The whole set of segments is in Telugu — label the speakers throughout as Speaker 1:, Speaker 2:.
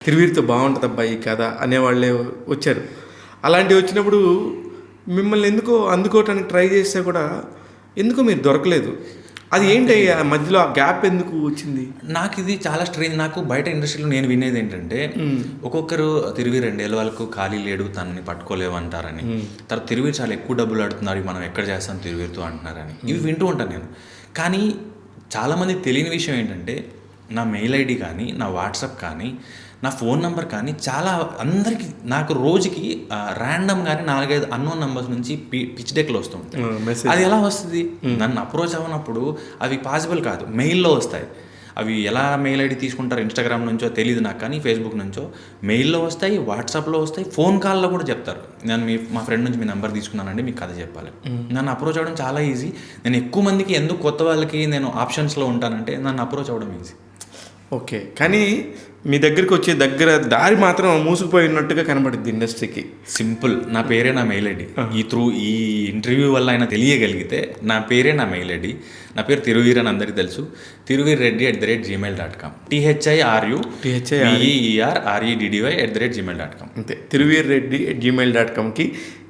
Speaker 1: తిరువీరితో బాగుంటుందబ్బా ఈ కథ అనేవాళ్ళే వచ్చారు. అలాంటివి వచ్చినప్పుడు మిమ్మల్ని ఎందుకో అందుకోవటానికి ట్రై చేస్తే కూడా ఎందుకో మీరు దొరకలేదు. అది ఏంటి ఆ మధ్యలో ఆ గ్యాప్ ఎందుకు వచ్చింది?
Speaker 2: నాకు ఇది చాలా స్ట్రేంజ్. నాకు బయట ఇండస్ట్రీలో నేను వినేది ఏంటంటే ఒక్కొక్కరు తిరువీరండి వాళ్ళకు ఖాళీ లేడు తనని పట్టుకోలేవు అంటారని, తర్వాత తిరువీరు చాలా ఎక్కువ డబ్బులు ఆడుతున్నారు మనం ఎక్కడ చేస్తాం తిరువీరుతో అంటున్నారని ఇవి వింటూ ఉంటాను నేను. కానీ చాలామందికి తెలియని విషయం ఏంటంటే నా మెయిల్ ఐడి కానీ నా వాట్సాప్ కానీ నా ఫోన్ నెంబర్ కానీ చాలా అందరికీ నాకు రోజుకి ర్యాండమ్గానే 4-5 అన్నోన్ నెంబర్స్ నుంచి పిచ్ డెక్లు వస్తుంటాయి. అది ఎలా వస్తుంది? నన్ను అప్రోచ్ అవ్వనప్పుడు అవి పాసిబుల్ కాదు, మెయిల్లో వస్తాయి. అవి ఎలా మెయిల్ ఐడి తీసుకుంటారు ఇన్స్టాగ్రామ్ నుంచో తెలియదు నాకు, కానీ ఫేస్బుక్ నుంచో మెయిల్లో వస్తాయి, వాట్సాప్లో వస్తాయి, ఫోన్ కాల్లో కూడా చెప్తారు నేను మా ఫ్రెండ్ నుంచి మీ నెంబర్ తీసుకున్నానండి మీకు కథ చెప్పాలి. నన్ను అప్రోచ్ అవ్వడం చాలా ఈజీ. నేను ఎక్కువ మందికి ఎందుకు కొత్త వాళ్ళకి నేను ఆప్షన్స్లో ఉంటానంటే నన్ను అప్రోచ్ అవ్వడం ఈజీ.
Speaker 1: ఓకే, కానీ మీ దగ్గరికి వచ్చే దారి మాత్రం మూసుకుపోయినట్టుగా కనబడుద్ది ఇండస్ట్రీకి.
Speaker 2: సింపుల్, నా పేరే నా మెయిల్ ఐడి. ఈ ఇంటర్వ్యూ వల్ల ఆయన తెలియగలిగితే నా పేరే నా మెయిల్ ఐడి. నా పేరు తిరువీర్ అని అందరికీ తెలుసు. tiruveerreddy@gmail.com THIRUVEERREDDY@gmail.com
Speaker 1: అంతే. tiruveerreddy@gmail.comకి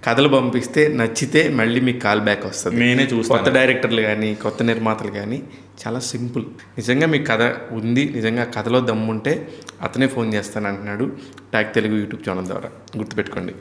Speaker 1: కథలు పంపిస్తే నచ్చితే మళ్ళీ మీకు కాల్ బ్యాక్ వస్తుంది.
Speaker 2: నేనే చూస్తాను.
Speaker 1: కొత్త డైరెక్టర్లు కానీ కొత్త నిర్మాతలు కానీ చాలా సింపుల్. నిజంగా మీకు కథ ఉంది, నిజంగా కథలో దమ్ముంటే అతనే ఫోన్ చేస్తానంటున్నాడు. ట్యాగ్ తెలుగు యూట్యూబ్ ఛానల్ ద్వారా గుర్తుపెట్టుకోండి.